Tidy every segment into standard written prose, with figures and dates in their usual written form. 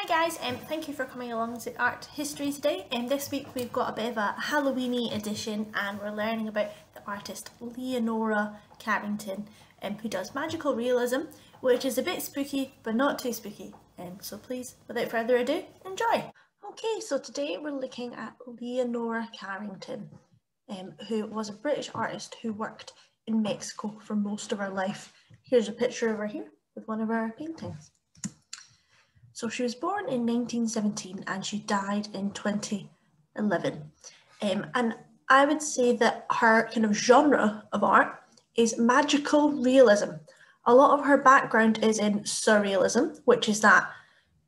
guys, thank you for coming along to Art History today. This week we've got a bit of a Halloweeny edition and we're learning about the artist Leonora Carrington, who does magical realism, which is a bit spooky but not too spooky. So please, without further ado, enjoy! Okay, so today we're looking at Leonora Carrington, who was a British artist who worked in Mexico for most of her life. Here's a picture of her here with one of her paintings. So she was born in 1917 and she died in 2011. And I would say that her kind of genre of art is magical realism. A lot of her background is in surrealism, which is that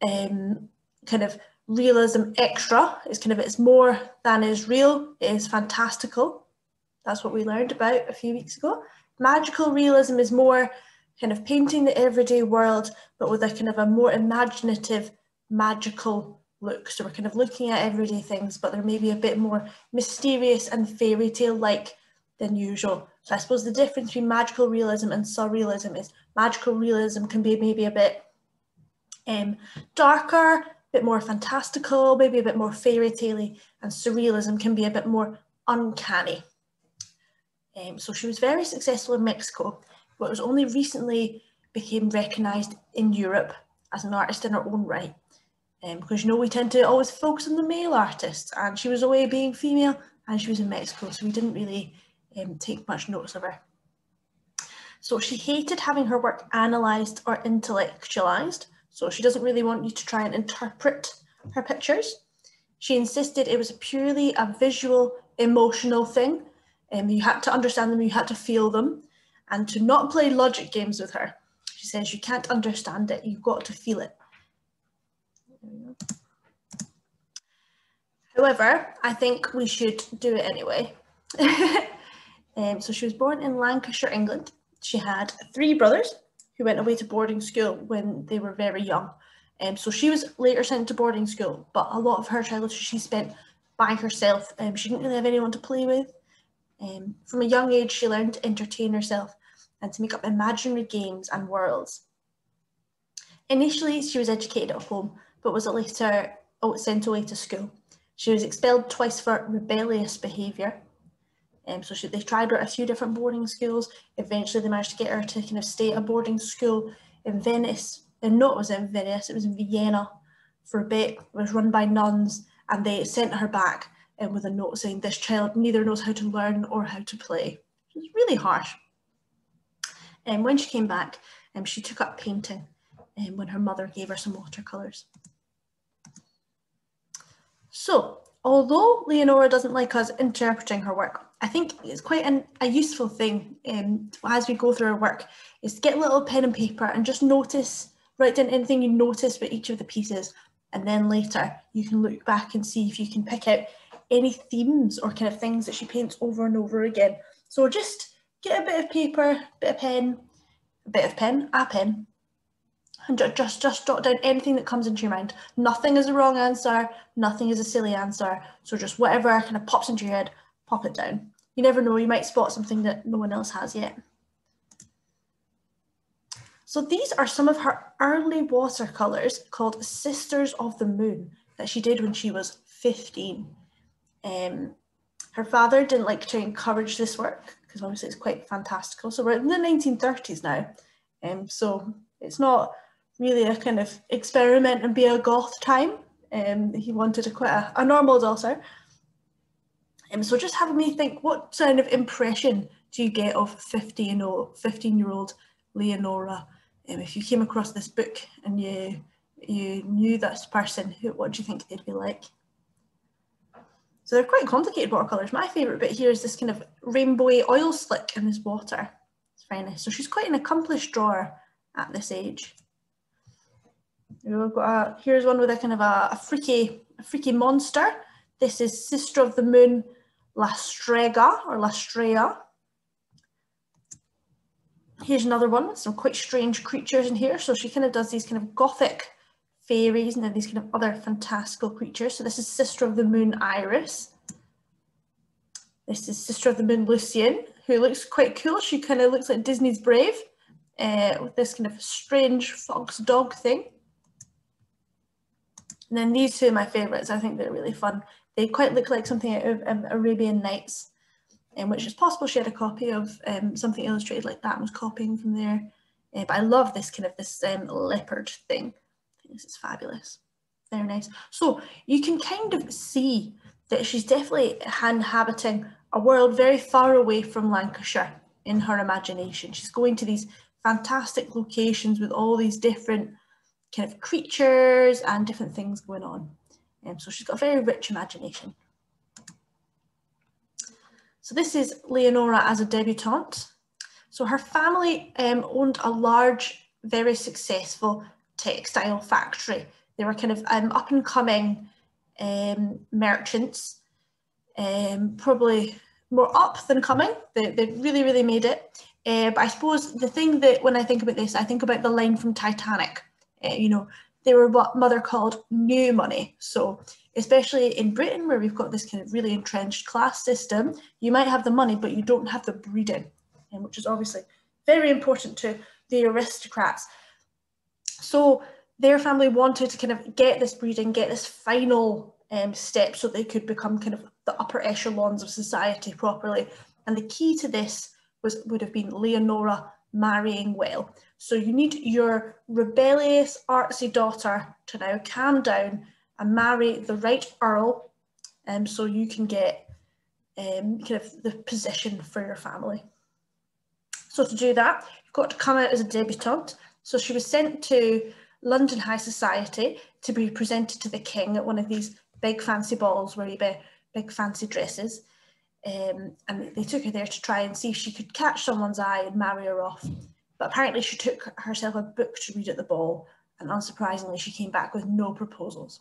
kind of realism extra. It's more than is real, it is fantastical. That's what we learned about a few weeks ago. Magical realism is more kind of painting the everyday world, but with a kind of a more imaginative, magical look. So we're kind of looking at everyday things, but they're maybe a bit more mysterious and fairy tale-like than usual. So I suppose the difference between magical realism and surrealism is magical realism can be maybe a bit darker, a bit more fantastical, maybe a bit more fairy tale-y, and surrealism can be a bit more uncanny. So she was very successful in Mexico, but it was only recently became recognised in Europe as an artist in her own right. Because, you know, we tend to always focus on the male artists, and she was away being female and she was in Mexico, so we didn't really take much notice of her. So she hated having her work analysed or intellectualised, so she doesn't really want you to try and interpret her pictures. She insisted it was purely a visual, emotional thing. You had to understand them, you had to feel them, and to not play logic games with her. She says you can't understand it, you've got to feel it. However, I think we should do it anyway. So she was born in Lancashire, England. She had 3 brothers who went away to boarding school when they were very young. So she was later sent to boarding school, but a lot of her childhood she spent by herself. She didn't really have anyone to play with. From a young age, she learned to entertain herself and to make up imaginary games and worlds. Initially, she was educated at home, but was later sent away to school. She was expelled twice for rebellious behaviour. So they tried her at a few different boarding schools. Eventually, they managed to get her to kind of stay at a boarding school in Venice. And no, it was in Venice, it was in Vienna for a bit. It was run by nuns, and they sent her back with a note saying this child neither knows how to learn or how to play. It was really harsh. And when she came back, she took up painting when her mother gave her some watercolours. So, although Leonora doesn't like us interpreting her work, I think it's quite a useful thing as we go through her work, is to get a little pen and paper and just notice, write down anything you notice about each of the pieces, and then later you can look back and see if you can pick out any themes or kind of things that she paints over and over again. So just get a bit of paper, a bit of pen, a pen, and just jot down anything that comes into your mind. Nothing is a wrong answer, nothing is a silly answer. So just whatever kind of pops into your head, pop it down. You never know, you might spot something that no one else has yet. So these are some of her early watercolours called Sisters of the Moon that she did when she was 15. Her father didn't like to encourage this work because obviously it's quite fantastical. So we're in the 1930s now, so it's not really a kind of experiment and be a goth time. He wanted quite a normal daughter. So just having me think, what kind of impression do you get of 15-year-old Leonora? If you came across this book and you knew this person, what do you think they'd be like? So they're quite complicated watercolours. My favourite bit here is this kind of rainbowy oil slick in this water. It's very nice. So she's quite an accomplished drawer at this age. We've got here's one with a kind of a freaky monster. This is Sister of the Moon, La Strega. Here's another one with some quite strange creatures in here. So she kind of does these kind of gothic fairies and then these kind of other fantastical creatures. So this is Sister of the Moon, Iris. This is Sister of the Moon, Lucian, who looks quite cool. She kind of looks like Disney's Brave with this kind of strange fox dog thing. And then these two are my favourites. I think they're really fun. They quite look like something out of Arabian Nights, which is possible she had a copy of something illustrated like that and was copying from there. But I love this kind of this leopard thing. I think this is fabulous. Very nice. So you can kind of see that she's definitely inhabiting a world very far away from Lancashire in her imagination. She's going to these fantastic locations with all these different kind of creatures and different things going on. So she's got a very rich imagination. So this is Leonora as a debutante. So her family owned a large, very successful textile factory. They were kind of up and coming merchants, probably more up than coming. They really, really made it. But I suppose the thing that when I think about this, I think about the line from Titanic. You know, they were what Mother called new money. So especially in Britain, where we've got this kind of really entrenched class system, you might have the money, but you don't have the breeding, which is obviously very important to the aristocrats. So their family wanted to kind of get this breeding, get this final step so they could become kind of the upper echelons of society properly. And the key to this would have been Leonora marrying well. So you need your rebellious, artsy daughter to now calm down and marry the right earl, so you can get kind of the position for your family. So to do that, you've got to come out as a debutante. So she was sent to London high society to be presented to the king at one of these big fancy balls where you wear big fancy dresses. And they took her there to try and see if she could catch someone's eye and marry her off. But apparently she took herself a book to read at the ball, and unsurprisingly she came back with no proposals.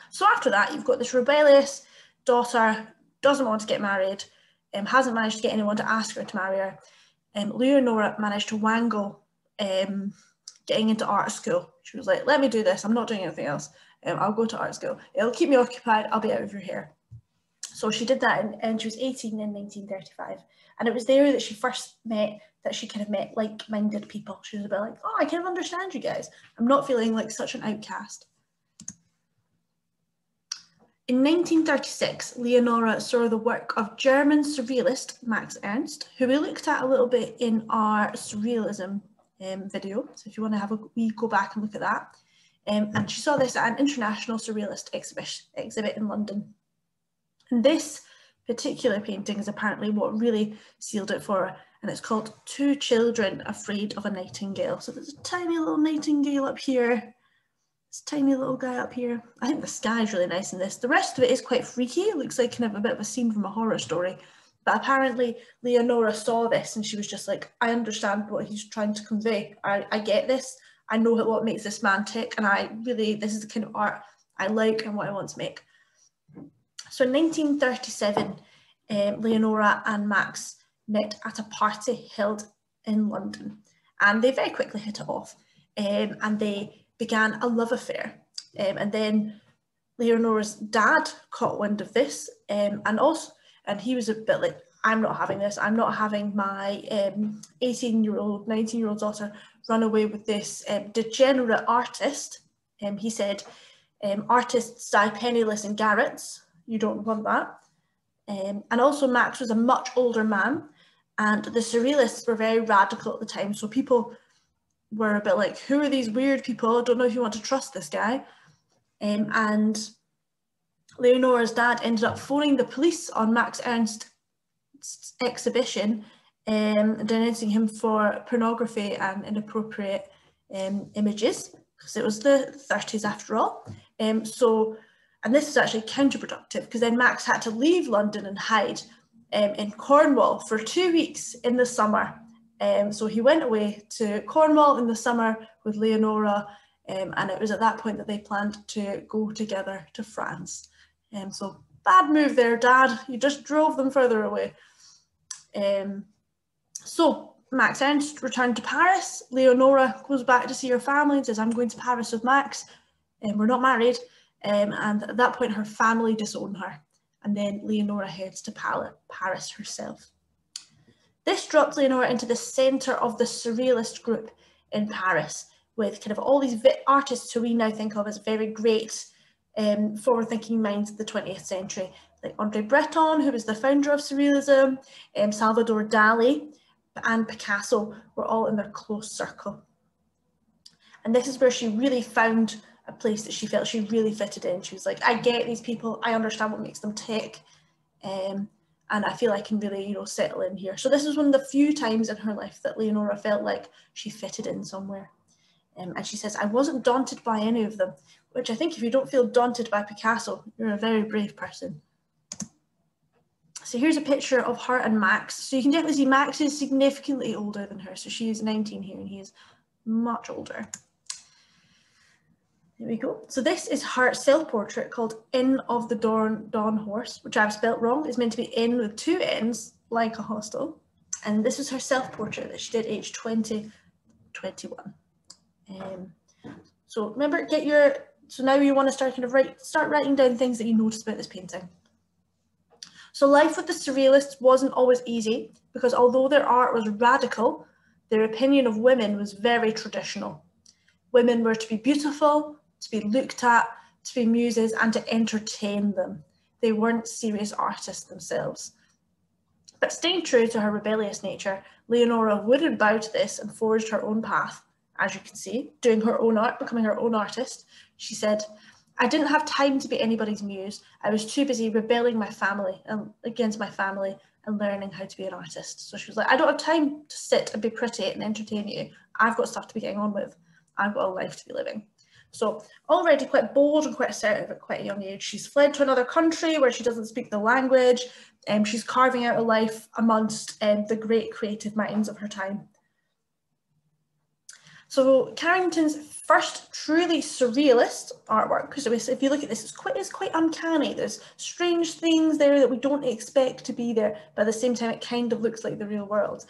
So after that, you've got this rebellious daughter, doesn't want to get married, hasn't managed to get anyone to ask her to marry her. Leonora managed to wangle getting into art school. She was like, let me do this, I'm not doing anything else. I'll go to art school. It'll keep me occupied, I'll be out of your hair. So she did that, and she was 18 in 1935. And it was there that she first met, that she kind of met like-minded people. She was a bit like, oh, I kind of understand you guys. I'm not feeling like such an outcast. In 1936, Leonora saw the work of German surrealist Max Ernst, who we looked at a little bit in our surrealism video. So if you want to have a wee go back and look at that. And she saw this at an international surrealist exhibit in London. And this particular painting is apparently what really sealed it for her, and it's called Two Children Afraid of a Nightingale. So there's a tiny little nightingale up here, this tiny little guy up here. I think the sky is really nice in this. The rest of it is quite freaky. It looks like kind of a bit of a scene from a horror story. But apparently Leonora saw this and she was just like, I understand what he's trying to convey. I get this. I know what makes this man tick, and this is the kind of art I like and what I want to make. So in 1937, Leonora and Max met at a party held in London, and they very quickly hit it off, and they began a love affair. And then Leonora's dad caught wind of this, and he was a bit like, I'm not having this. I'm not having my 18-year-old, 19-year-old daughter run away with this degenerate artist. He said, artists die penniless in garrets. You don't want that. And also Max was a much older man, and the surrealists were very radical at the time. So people were a bit like, who are these weird people? I don't know if you want to trust this guy. And Leonora's dad ended up phoning the police on Max Ernst's exhibition, denouncing him for pornography and inappropriate images, because it was the 30s after all. And this is actually counterproductive, because then Max had to leave London and hide in Cornwall for 2 weeks in the summer. So he went away to Cornwall in the summer with Leonora, and it was at that point that they planned to go together to France. So bad move there, Dad. You just drove them further away. So Max Ernst returned to Paris. Leonora goes back to see her family and says, I'm going to Paris with Max, and we're not married. And at that point, her family disown her. And then Leonora heads to Paris herself. This dropped Leonora into the centre of the surrealist group in Paris, with kind of all these artists who we now think of as very great forward-thinking minds of the 20th century, like Andre Breton, who was the founder of Surrealism, Salvador Dali, and Picasso were all in their close circle. And this is where she really found a place that she felt she really fitted in. She was like, I get these people, I understand what makes them tick, and I feel I can really, you know, settle in here. So this is one of the few times in her life that Leonora felt like she fitted in somewhere. And she says, I wasn't daunted by any of them, which I think if you don't feel daunted by Picasso, you're a very brave person. So here's a picture of her and Max. So you can definitely see Max is significantly older than her. So she's 19 here and he is much older. There we go. So this is her self-portrait called Inn of the Dawn Horse, which I've spelt wrong. It's meant to be inn with two N's, like a hostel. And this is her self-portrait that she did age 20, 21. So remember, so now you want to start kind of start writing down things that you noticed about this painting. So life with the Surrealists wasn't always easy, because although their art was radical, their opinion of women was very traditional. Women were to be beautiful, to be looked at, to be muses, and to entertain them. They weren't serious artists themselves. But staying true to her rebellious nature, Leonora wouldn't bow to this and forged her own path, as you can see, doing her own art, becoming her own artist. She said, I didn't have time to be anybody's muse. I was too busy rebelling against my family and learning how to be an artist. So she was like, I don't have time to sit and be pretty and entertain you. I've got stuff to be getting on with. I've got a life to be living. So already quite bold and quite assertive at quite a young age. She's fled to another country where she doesn't speak the language, and she's carving out a life amongst the great creative minds of her time. So Carrington's first truly surrealist artwork, because if you look at this, it's quite uncanny. There's strange things there that we don't expect to be there, but at the same time, it kind of looks like the real world.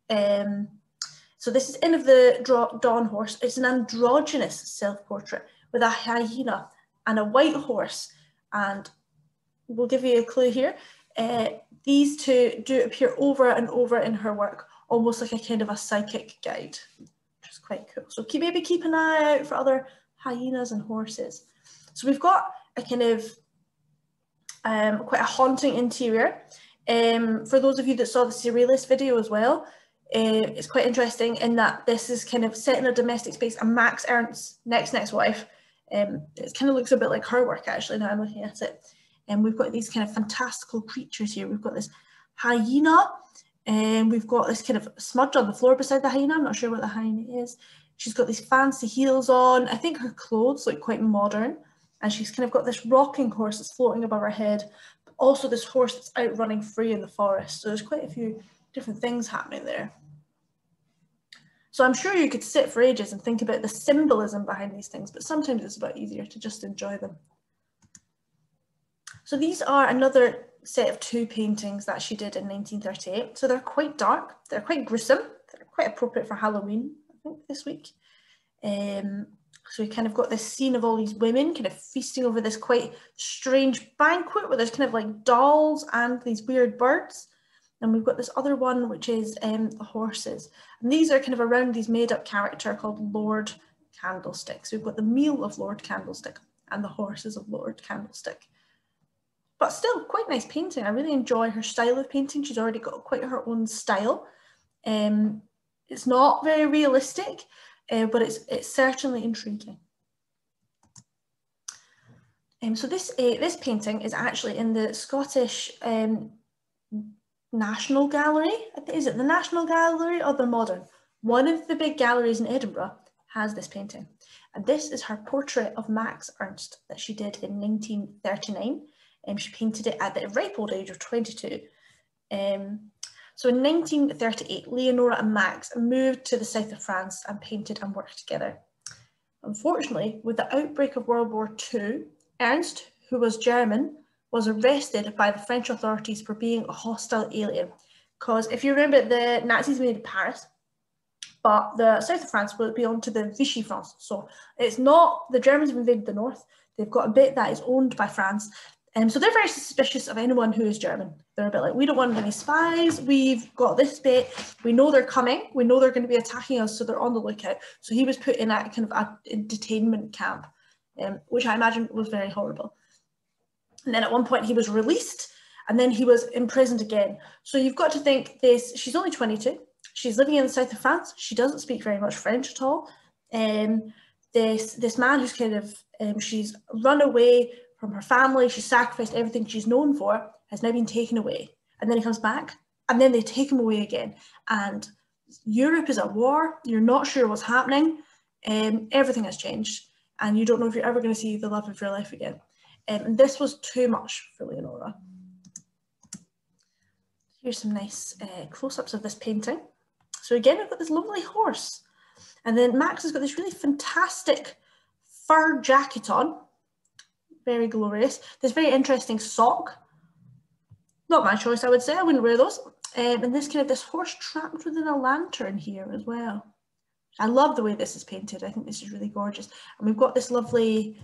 So this is Inn of the Dawn Horse. It's an androgynous self-portrait with a hyena and a white horse. And we'll give you a clue here. These two do appear over and over in her work, almost like a kind of a psychic guide. Quite cool. So maybe keep an eye out for other hyenas and horses. So we've got a kind of quite a haunting interior. For those of you that saw the Surrealist video as well, it's quite interesting in that this is kind of set in a domestic space, and Max Ernst's next wife, it kind of looks a bit like her work actually now I'm looking at it. And we've got these kind of fantastical creatures here. We've got this hyena, and we've got this kind of smudge on the floor beside the hyena. I'm not sure what the hyena is. She's got these fancy heels on. I think her clothes look quite modern. And she's kind of got this rocking horse that's floating above her head, but also this horse that's out running free in the forest. So there's quite a few different things happening there. So I'm sure you could sit for ages and think about the symbolism behind these things, but sometimes it's a bit easier to just enjoy them. So these are another set of two paintings that she did in 1938. So they're quite dark, they're quite gruesome, they're quite appropriate for Halloween, I think, this week. So we kind of got this scene of all these women kind of feasting over this quite strange banquet where there's kind of like dolls and these weird birds. And we've got this other one, which is the horses. And these are kind of around these made-up character called Lord Candlestick. So we've got the meal of Lord Candlestick and the horses of Lord Candlestick. But still, quite nice painting. I really enjoy her style of painting. She's already got quite her own style. It's not very realistic, but it's certainly intriguing. So this painting is actually in the Scottish National Gallery. Is it the National Gallery or the Modern? One of the big galleries in Edinburgh has this painting. And this is her portrait of Max Ernst that she did in 1939. She painted it at the ripe old age of 22. So in 1938, Leonora and Max moved to the south of France and painted and worked together. Unfortunately, with the outbreak of World War II, Ernst, who was German, was arrested by the French authorities for being a hostile alien. Because if you remember, the Nazis invaded Paris, but the south of France will be onto the Vichy France. So it's not, the Germans have invaded the north. They've got a bit that is owned by France. So they're very suspicious of anyone who is German. They're a bit like, we don't want any spies, we've got this bit, we know they're coming, we know they're going to be attacking us, so they're on the lookout. So he was put in a kind of a detainment camp, which I imagine was very horrible. And then at one point he was released, and then he was imprisoned again. So you've got to think this, she's only 22, she's living in the south of France, she doesn't speak very much French at all. This man who's kind of, she's run away from her family, she's sacrificed everything she's known for, has now been taken away. And then he comes back, and then they take him away again. And Europe is at war, you're not sure what's happening, everything has changed, and you don't know if you're ever going to see the love of your life again. And this was too much for Leonora. Here's some nice close-ups of this painting. So again, we've got this lovely horse. And then Max has got this really fantastic fur jacket on. Very glorious. This very interesting sock. Not my choice, I would say. I wouldn't wear those. And this kind of this horse trapped within a lantern here as well. I love the way this is painted. I think this is really gorgeous. And we've got this lovely,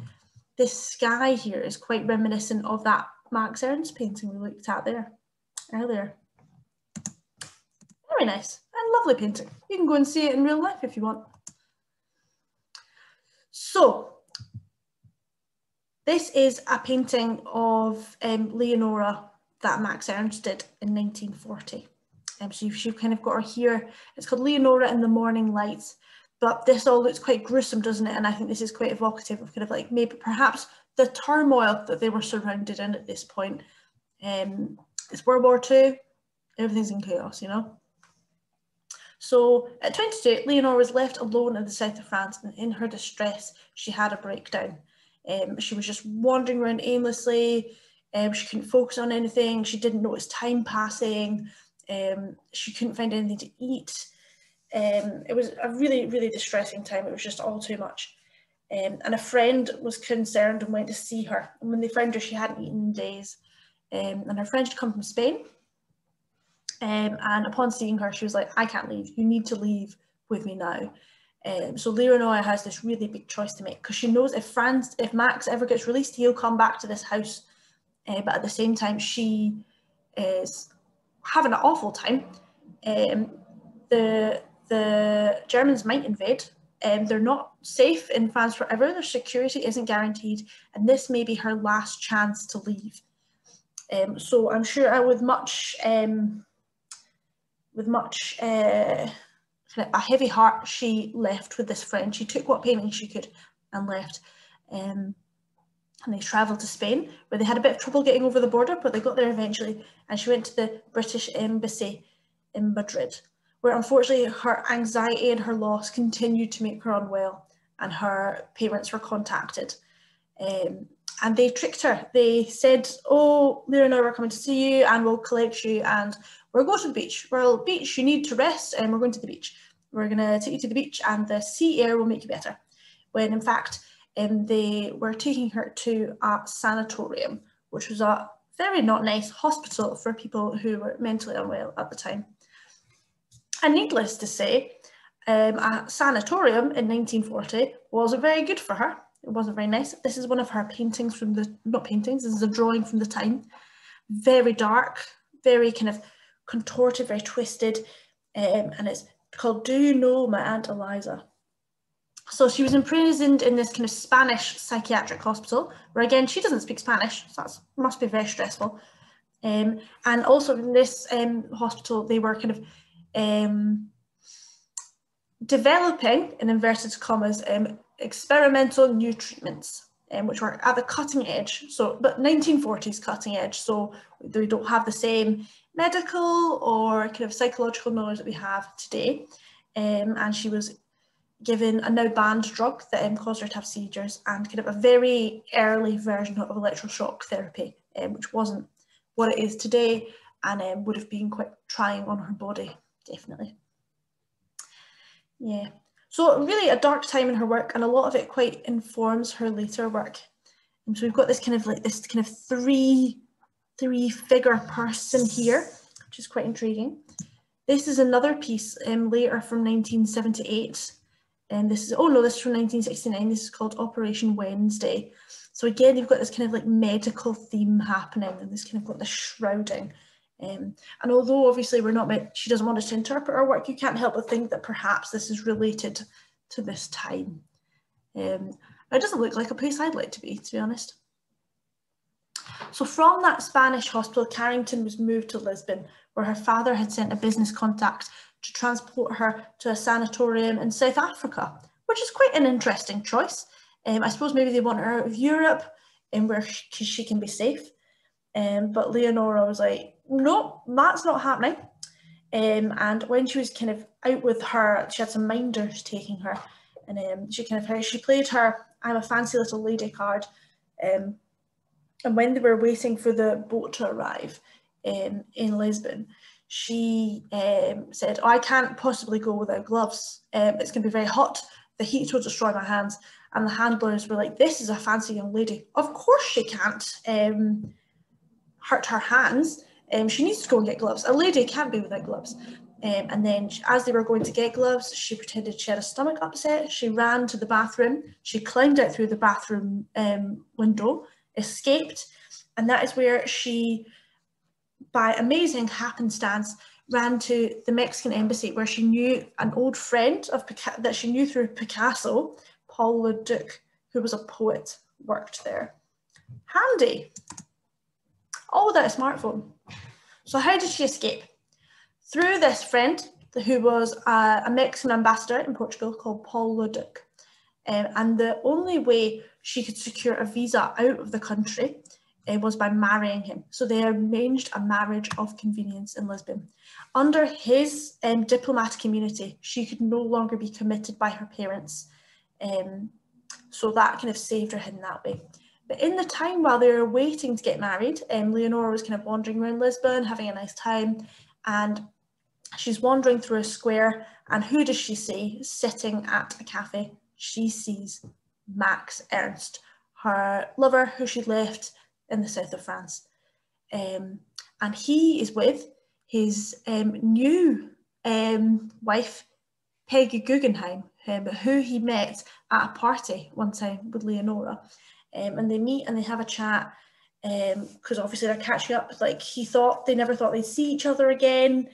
this sky here is quite reminiscent of that Max Ernst painting we looked at there earlier. Very nice and lovely painting. You can go and see it in real life if you want. So, this is a painting of Leonora that Max Ernst did in 1940. So you've kind of got her here. It's called Leonora in the Morning Lights, but this all looks quite gruesome, doesn't it? And I think this is quite evocative of kind of like maybe perhaps the turmoil that they were surrounded in at this point. It's World War II, everything's in chaos, you know? So at 22, Leonora was left alone in the south of France, and in her distress, she had a breakdown. She was just wandering around aimlessly. She couldn't focus on anything. She didn't notice time passing. She couldn't find anything to eat. It was a really, really distressing time. It was just all too much. And a friend was concerned and went to see her. And when they found her, she hadn't eaten in days. And her friend had come from Spain. And upon seeing her, she was like, I can't leave. You need to leave with me now. So Leonora has this really big choice to make, because she knows if Max ever gets released, he'll come back to this house. But at the same time, she is having an awful time. The Germans might invade. They're not safe in France forever. Their security isn't guaranteed, and this may be her last chance to leave. So I'm sure with much a heavy heart, she left with this friend. She took what painting she could and left. And they travelled to Spain, where they had a bit of trouble getting over the border, but they got there eventually. And she went to the British Embassy in Madrid, where unfortunately her anxiety and her loss continued to make her unwell, and her parents were contacted. And they tricked her. They said, oh, Leonora, we're coming to see you, and we'll collect you, and we'll go to the beach. Well, beach, you need to rest, and we're going to the beach. We're going to take you to the beach, and the sea air will make you better. When in fact, they were taking her to a sanatorium, which was a very not nice hospital for people who were mentally unwell at the time. And needless to say, a sanatorium in 1940 wasn't very good for her. It wasn't very nice. This is one of her paintings from the, not paintings, this is a drawing from the time. Very dark, very kind of contorted, very twisted, and it's called Do You Know My Aunt Eliza? So she was imprisoned in this kind of Spanish psychiatric hospital, where again, she doesn't speak Spanish, so that must be very stressful. And also in this hospital, they were kind of developing, in inverted commas, experimental new treatments, which were at the cutting edge. So, but 1940s cutting edge, so they don't have the same medical or kind of psychological knowledge that we have today. And she was given a now banned drug that caused her to have seizures, and kind of a very early version of electroshock therapy, which wasn't what it is today, and would have been quite trying on her body, definitely. Yeah, so really a dark time in her work, and a lot of it quite informs her later work. And so we've got this kind of three figure person here, which is quite intriguing. This is another piece later from 1978. And this is, oh no, this is from 1969. This is called Operation Wednesday. So again, you've got this kind of like medical theme happening, and this kind of got the shrouding. And although obviously we're not meant, she doesn't want us to interpret our work, you can't help but think that perhaps this is related to this time. It doesn't look like a place I'd like to be honest. So from that Spanish hospital, Carrington was moved to Lisbon, where her father had sent a business contact to transport her to a sanatorium in South Africa, which is quite an interesting choice. I suppose maybe they want her out of Europe and where she can be safe. But Leonora was like, nope, that's not happening. And when she was kind of out with her, she had some minders taking her, and she played her "I'm a Fancy Little Lady" card. And when they were waiting for the boat to arrive in Lisbon, she said, "Oh, I can't possibly go without gloves. It's going to be very hot. The heat will destroy my hands." And the handlers were like, "This is a fancy young lady. Of course she can't hurt her hands. She needs to go and get gloves. A lady can't be without gloves." And then as they were going to get gloves, she pretended she had a stomach upset. She ran to the bathroom. She climbed out through the bathroom window, escaped. And that is where she, by amazing happenstance, ran to the Mexican embassy, where she knew an old friend that she knew through Picasso, Paul Leduc, who was a poet, worked there. Handy. All without a smartphone. So how did she escape? Through this friend, who was a Mexican ambassador in Portugal called Paul Leduc. And the only way she could secure a visa out of the country was by marrying him. So they arranged a marriage of convenience in Lisbon. Under his diplomatic immunity, she could no longer be committed by her parents. So that kind of saved her in that way. But in the time while they were waiting to get married, Leonora was kind of wandering around Lisbon, having a nice time, and she's wandering through a square, and who does she see sitting at a cafe? She sees Max Ernst, her lover who she'd left in the south of France. And he is with his new wife, Peggy Guggenheim, who he met at a party one time with Leonora. And they meet and they have a chat, because obviously they're catching up. Like, they never thought they'd see each other again.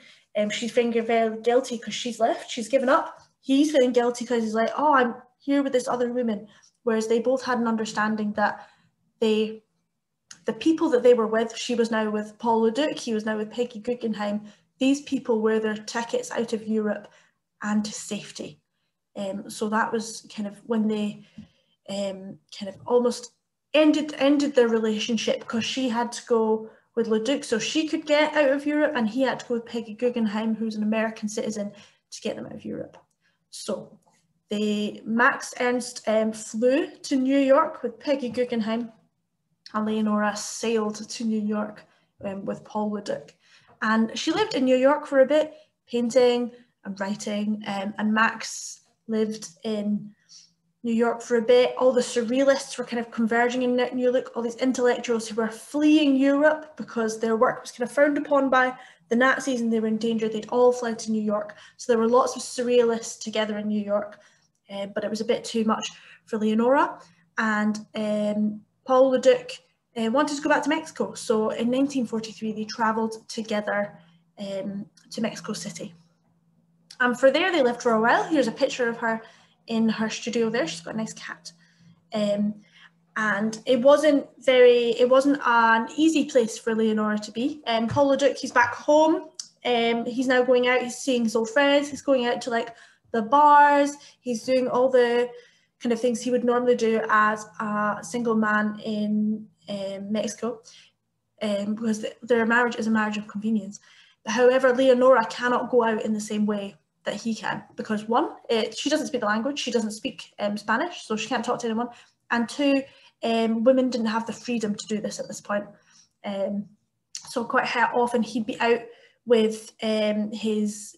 She's feeling very guilty because she's left, she's given up. He's feeling guilty because he's like, oh, I'm here with this other woman. Whereas they both had an understanding that the people that they were with, she was now with Paul Leduc, he was now with Peggy Guggenheim. These people were their tickets out of Europe and to safety. So that was kind of when they kind of almost ended their relationship, because she had to go with Leduc so she could get out of Europe, and he had to go with Peggy Guggenheim, who's an American citizen, to get them out of Europe. So Max Ernst flew to New York with Peggy Guggenheim, and Leonora sailed to New York with Paul Leduc. And she lived in New York for a bit, painting and writing, and Max lived in New York for a bit. All the surrealists were kind of converging in New York, all these intellectuals who were fleeing Europe because their work was kind of frowned upon by the Nazis and they were in danger. They'd all fled to New York. So there were lots of surrealists together in New York, but it was a bit too much for Leonora. And Paul Leduc wanted to go back to Mexico. So in 1943, they travelled together to Mexico City. And for there, they lived for a while. Here's a picture of her in her studio there. She's got a nice cat. And it wasn't an easy place for Leonora to be. Paul Leduc, he's back home. He's now going out, he's seeing his old friends, he's going out to like the bars, he's doing all the kind of things he would normally do as a single man in Mexico, because their marriage is a marriage of convenience. However, Leonora cannot go out in the same way that he can, because one, she doesn't speak the language, she doesn't speak Spanish, so she can't talk to anyone, and two, women didn't have the freedom to do this at this point. So quite often he'd be out with his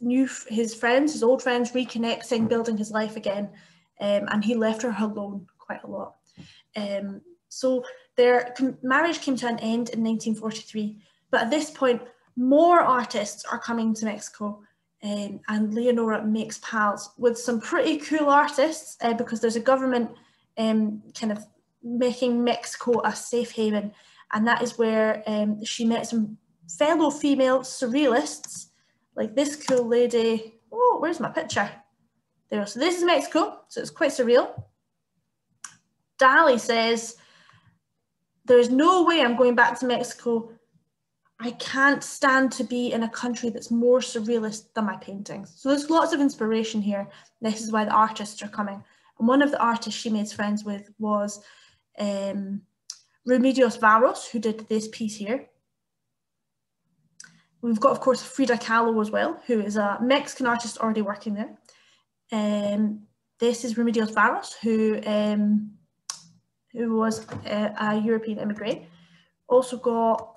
friends, his old friends, reconnecting, building his life again, and he left her alone quite a lot. So their marriage came to an end in 1943, but at this point, more artists are coming to Mexico. and Leonora makes pals with some pretty cool artists because there's a government kind of making Mexico a safe haven, and that is where she met some fellow female surrealists, like this cool lady. Oh, where's my picture? There. So this is Mexico, so it's quite surreal. Dali says, there's no way I'm going back to Mexico. I can't stand to be in a country that's more surrealist than my paintings. So there's lots of inspiration here. This is why the artists are coming. And one of the artists she made friends with was Remedios Varos, who did this piece here. We've got, of course, Frida Kahlo as well, who is a Mexican artist already working there. This is Remedios Varos, who was a European immigrant. Also got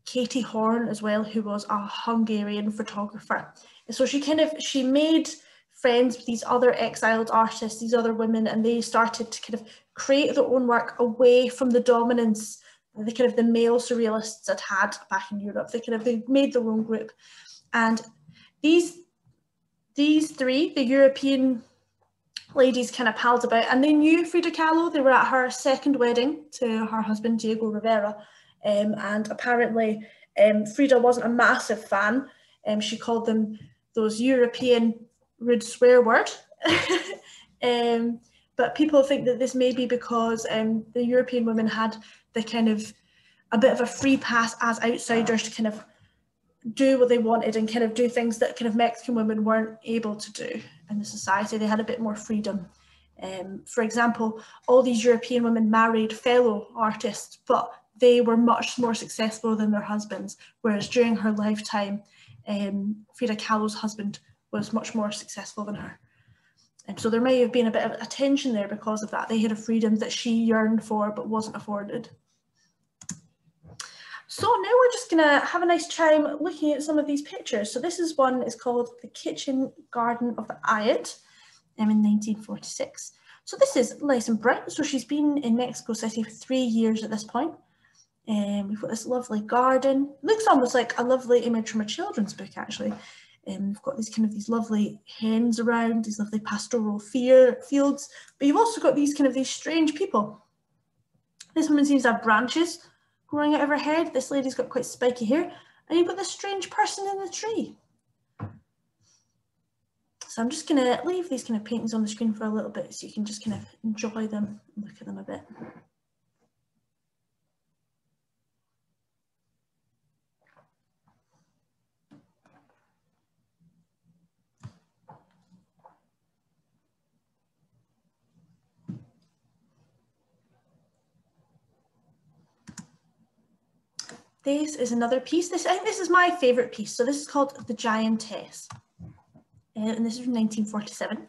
Katie Horn as well, who was a Hungarian photographer. And so she made friends with these other exiled artists, these other women, and they started to kind of create their own work away from the dominance the male surrealists had back in Europe. They made their own group. And these three, the European ladies, kind of palled about, and they knew Frida Kahlo. They were at her second wedding to her husband, Diego Rivera. And apparently Frida wasn't a massive fan. She called them those European rude swear word. But people think that this may be because the European women had the kind of a bit of a free pass as outsiders to kind of do what they wanted and kind of do things that kind of Mexican women weren't able to do in the society. They had a bit more freedom. For example, all these European women married fellow artists, but they were much more successful than their husbands, whereas during her lifetime, Frida Kahlo's husband was much more successful than her. And so there may have been a bit of a tension there because of that. They had a freedom that she yearned for but wasn't afforded. So now we're just gonna have a nice time looking at some of these pictures. So this is one, it's called The Kitchen Garden of the Ayat in 1946. So this is nice and bright. So she's been in Mexico City for 3 years at this point. We've got this lovely garden. It looks almost like a lovely image from a children's book, actually. We've got these lovely hens around, these lovely pastoral fields, but you've also got these strange people. This woman seems to have branches growing out of her head. This lady's got quite spiky hair, and you've got this strange person in the tree. So I'm just gonna leave these kind of paintings on the screen for a little bit so you can just kind of enjoy them and look at them a bit. This is another piece. I think this is my favourite piece. So this is called The Giantess. And this is from 1947.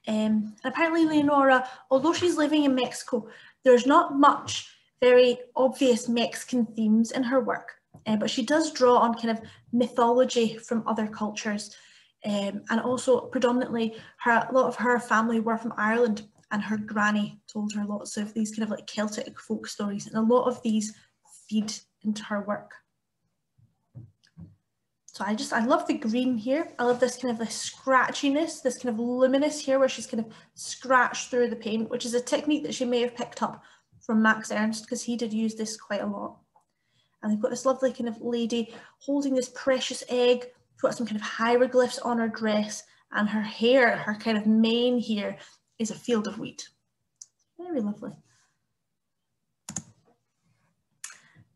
And apparently Leonora, although she's living in Mexico, there's not much very obvious Mexican themes in her work. But she does draw on kind of mythology from other cultures. And also predominantly a lot of her family were from Ireland, and her granny told her lots of these kind of like Celtic folk stories. And a lot of these feed into her work. So I love the green here. I love this kind of like scratchiness, this kind of luminous here where she's kind of scratched through the paint, which is a technique that she may have picked up from Max Ernst because he did use this quite a lot. And we've got this lovely kind of lady holding this precious egg. We've got some kind of hieroglyphs on her dress, and her hair, her kind of mane here is a field of wheat. Very lovely.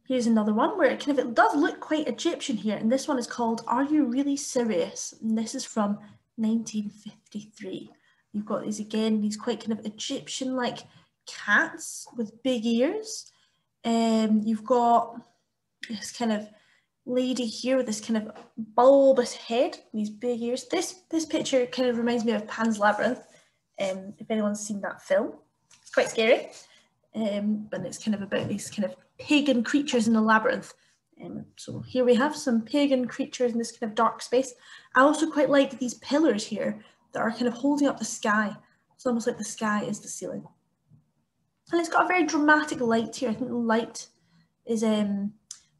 Here's another one where it does look quite Egyptian here, and this one is called Are You Really Serious? And this is from 1953. You've got these again, these quite kind of Egyptian-like cats with big ears. You've got this kind of lady here with this kind of bulbous head, these big ears. This picture kind of reminds me of Pan's Labyrinth, if anyone's seen that film. It's quite scary. But it's kind of about these kind of pagan creatures in the labyrinth. So here we have some pagan creatures in this kind of dark space. I also quite like these pillars here that are kind of holding up the sky. It's almost like the sky is the ceiling. And it's got a very dramatic light here. I think the light is, the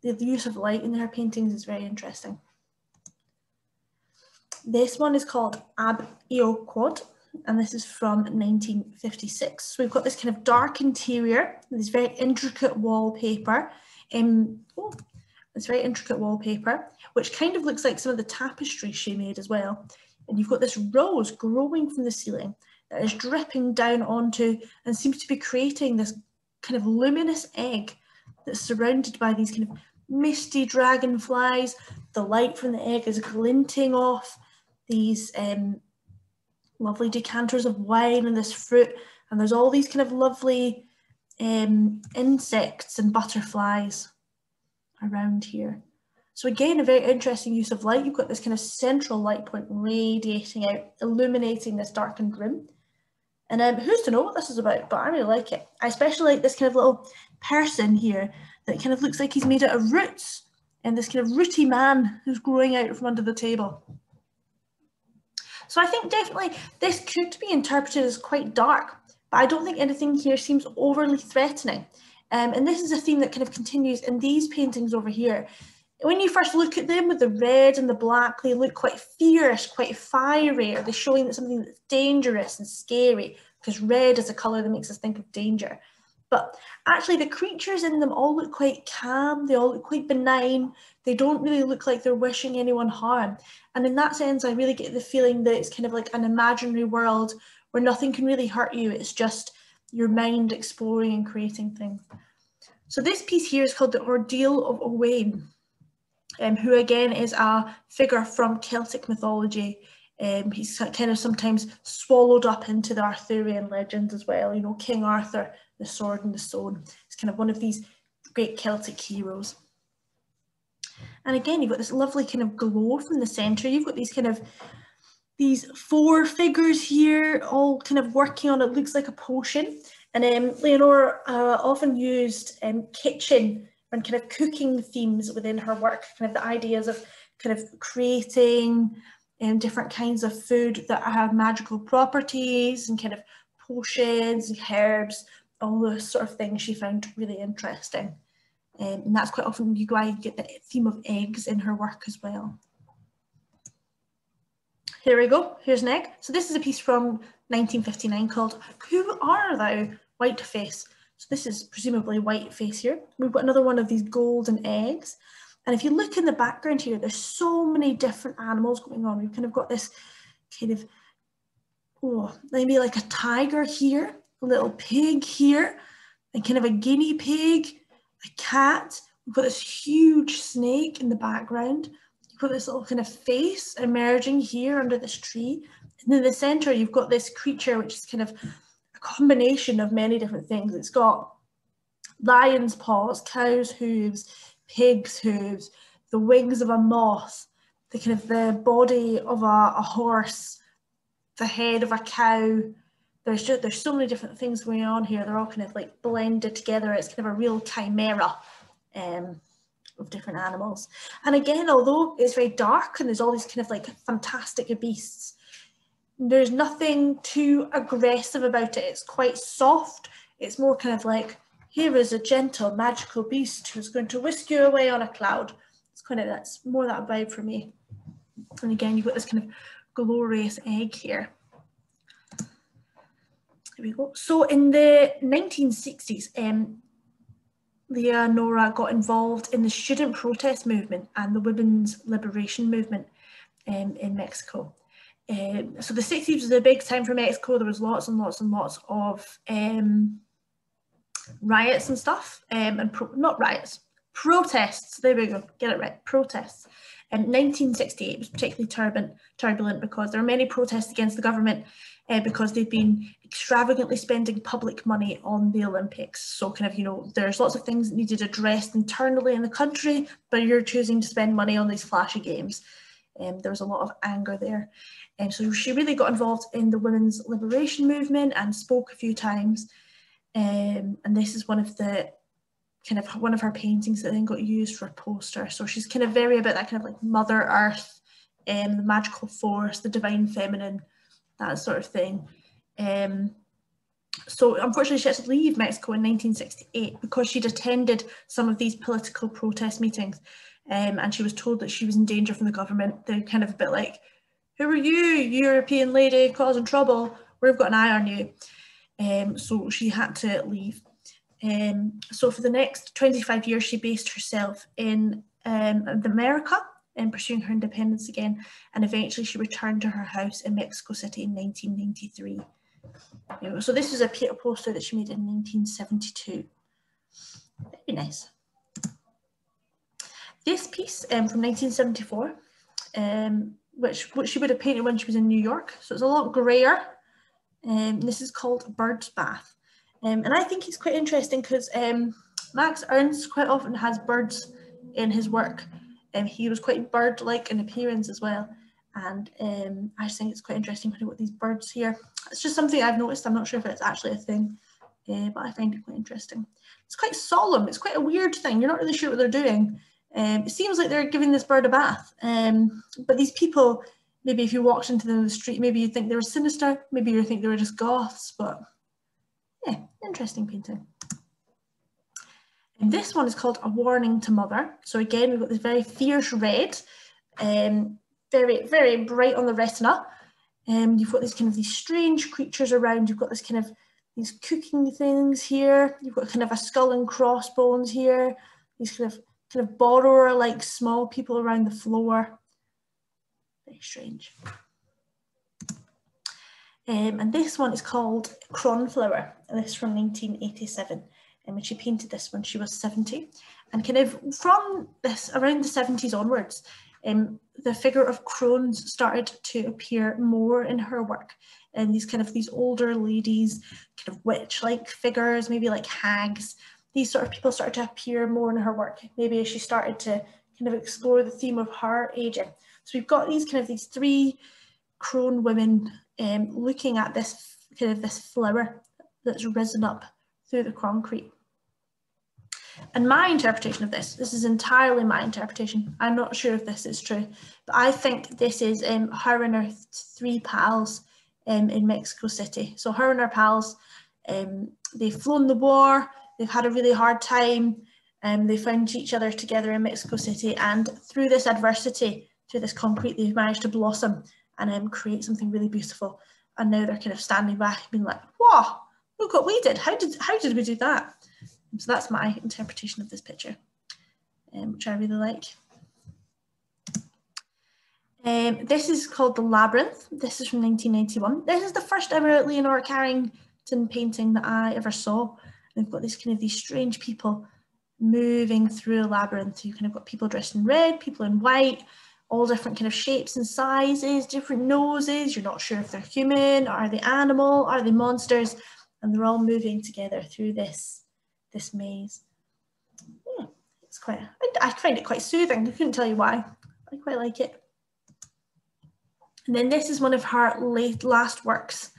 use of light in her paintings is very interesting. This one is called Eocod, and this is from 1956. So we've got this kind of dark interior, this very intricate wallpaper. This very intricate wallpaper, which kind of looks like some of the tapestry she made as well. And you've got this rose growing from the ceiling that is dripping down onto and seems to be creating this kind of luminous egg that's surrounded by these kind of misty dragonflies. The light from the egg is glinting off these lovely decanters of wine and this fruit, and there's all these kind of lovely insects and butterflies around here. So again, a very interesting use of light. You've got this kind of central light point radiating out, illuminating this darkened room. And who's to know what this is about, but I really like it. I especially like this kind of little person here that kind of looks like he's made out of roots, and this kind of rooty man who's growing out from under the table. So I think definitely this could be interpreted as quite dark, but I don't think anything here seems overly threatening. And this is a theme that kind of continues in these paintings over here. When you first look at them with the red and the black, they look quite fierce, quite fiery. Are they showing that something that's dangerous and scary? Because red is a colour that makes us think of danger. But actually the creatures in them all look quite calm, they all look quite benign, they don't really look like they're wishing anyone harm. And in that sense, I really get the feeling that it's kind of like an imaginary world where nothing can really hurt you, it's just your mind exploring and creating things. So this piece here is called The Ordeal of Omen, who again is a figure from Celtic mythology. He's kind of sometimes swallowed up into the Arthurian legends as well, you know, King Arthur, the sword and the stone. It's kind of one of these great Celtic heroes. And again, you've got this lovely kind of glow from the centre. You've got these four figures here, all kind of working on, it looks like a potion. And Leonora often used kitchen and kind of cooking themes within her work, kind of the ideas of kind of creating different kinds of food that have magical properties and kind of potions and herbs, all those sort of things she found really interesting. And that's quite often why you get the theme of eggs in her work as well. Here we go, here's an egg. So this is a piece from 1959 called Who Are Thou, Whiteface? So this is presumably Whiteface here. We've got another one of these golden eggs. And if you look in the background here, there's so many different animals going on. We've kind of got this kind of, maybe like a tiger here, a little pig here, and kind of a guinea pig, a cat. We've got this huge snake in the background. You've got this little kind of face emerging here under this tree. And in the centre, you've got this creature, which is kind of a combination of many different things. It's got lion's paws, cow's hooves, pig's hooves, the wings of a moth, the kind of the body of a horse, the head of a cow. There's so many different things going on here. They're all kind of like blended together. It's kind of a real chimera of different animals. And again, although it's very dark and there's all these kind of like fantastic beasts, there's nothing too aggressive about it. It's quite soft. It's more kind of like, here is a gentle magical beast who's going to whisk you away on a cloud. It's kind of, that's more that vibe for me. And again, you've got this kind of glorious egg here. There we go. So in the 1960s, Leonora got involved in the student protest movement and the women's liberation movement in Mexico. So the 60s was a big time for Mexico. There was lots and lots and lots of riots and stuff, not riots, protests. There we go, get it right, protests. 1968 was particularly turbulent because there were many protests against the government because they'd been extravagantly spending public money on the Olympics. So kind of, you know, there's lots of things that needed addressed internally in the country, but you're choosing to spend money on these flashy games. There was a lot of anger there. And so she really got involved in the women's liberation movement and spoke a few times. And this is one of her paintings that then got used for a poster. So she's kind of very about that kind of like Mother Earth, the magical force, the divine feminine, that sort of thing. So unfortunately she had to leave Mexico in 1968 because she'd attended some of these political protest meetings, and she was told that she was in danger from the government. They're kind of a bit like, who are you, European lady causing trouble? We've got an eye on you. So she had to leave. So for the next 25 years, she based herself in America and pursuing her independence again. And eventually she returned to her house in Mexico City in 1993. So this is a poster that she made in 1972. Very nice. This piece from 1974, which she would have painted when she was in New York. So it's a lot grayer. This is called Bird's Bath. And I think it's quite interesting because Max Ernst quite often has birds in his work. He was quite bird-like in appearance as well. And I just think it's quite interesting when you've got these birds here. It's just something I've noticed. I'm not sure if it's actually a thing, but I find it quite interesting. It's quite solemn. It's quite a weird thing. You're not really sure what they're doing. It seems like they're giving this bird a bath. But these people, maybe if you walked into them in the street, maybe you'd think they were sinister. Maybe you'd think they were just goths, but yeah, interesting painting. And this one is called A Warning to Mother. So again, we've got this very fierce red, very, very bright on the retina. You've got these strange creatures around. You've got this kind of these cooking things here. You've got kind of a skull and crossbones here. These kind of borrower-like small people around the floor. Very strange. And this one is called Cronflower, and this is from 1987. And when she painted this when she was 70, and kind of from this around the 70s onwards, the figure of crones started to appear more in her work, and these older ladies, kind of witch-like figures, maybe like hags. These sort of people started to appear more in her work, maybe as she started to kind of explore the theme of her aging. So we've got these three crone women looking at this flower that's risen up through the concrete. And my interpretation of this is entirely my interpretation. I'm not sure if this is true, but I think this is her and her three pals in Mexico City. So her and her pals, they've flown the war, they've had a really hard time, they found each other together in Mexico City, and through this adversity, through this concrete, they've managed to blossom and create something really beautiful. And now they're kind of standing back and being like, "Wow, look what we did! How did we do that?" So that's my interpretation of this picture, which I really like. This is called The Labyrinth. This is from 1991. This is the first ever Leonora Carrington painting that I ever saw. And we've got these strange people moving through a labyrinth. You kind of got people dressed in red, people in white, all different kind of shapes and sizes, different noses. You're not sure if they're human, are they animal, are they monsters? And they're all moving together through this maze. Yeah, it's I find it quite soothing. I couldn't tell you why. I quite like it. And then this is one of her last works,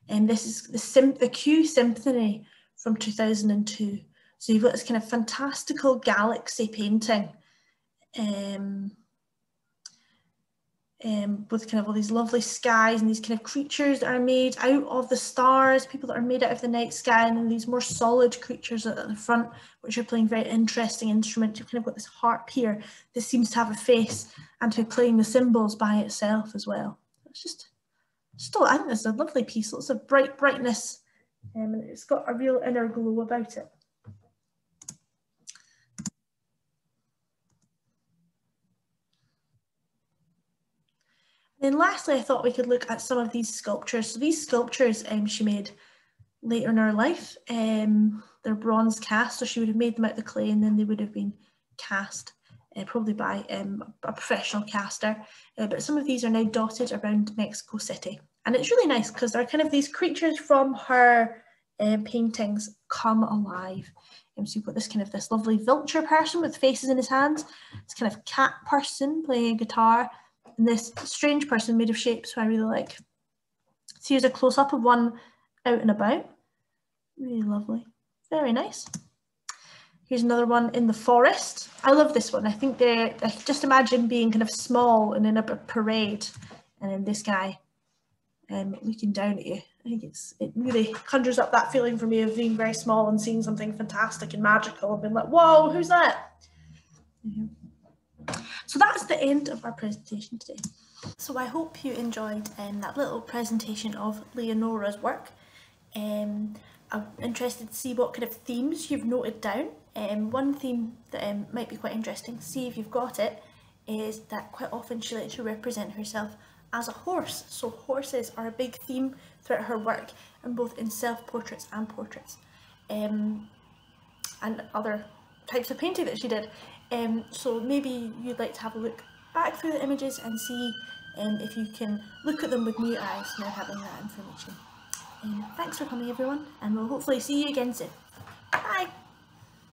and this is the Cue Symphony from 2002. So you've got this kind of fantastical galaxy painting, with kind of all these lovely skies and these kind of creatures that are made out of the stars, people that are made out of the night sky, and then these more solid creatures at the front, which are playing very interesting instruments. You've kind of got this harp here that seems to have a face and to be playing the cymbals by itself as well. It's just I think this is a lovely piece. Lots of brightness, and it's got a real inner glow about it. Then lastly, I thought we could look at some of these sculptures. So these sculptures she made later in her life. They're bronze cast, so she would have made them out of the clay, and then they would have been cast, probably by a professional caster. But some of these are now dotted around Mexico City. And it's really nice because they're kind of these creatures from her paintings come alive. So you've got this lovely vulture person with faces in his hands, this kind of cat person playing a guitar, and this strange person made of shapes who I really like. So here's a close-up of one out and about. Really lovely. Very nice. Here's another one in the forest. I love this one. I think I just imagine being kind of small and in a parade, and then this guy looking down at you. I think it really conjures up that feeling for me of being very small and seeing something fantastic and magical and being like, whoa, who's that? So that's the end of our presentation today. So I hope you enjoyed that little presentation of Leonora's work. I'm interested to see what kind of themes you've noted down. One theme that might be quite interesting, see if you've got it, is that quite often she likes to represent herself as a horse. So horses are a big theme throughout her work, and both in self-portraits and portraits, and other types of painting that she did. So maybe you'd like to have a look back through the images and see if you can look at them with new eyes now having that information. Thanks for coming everyone, and we'll hopefully see you again soon.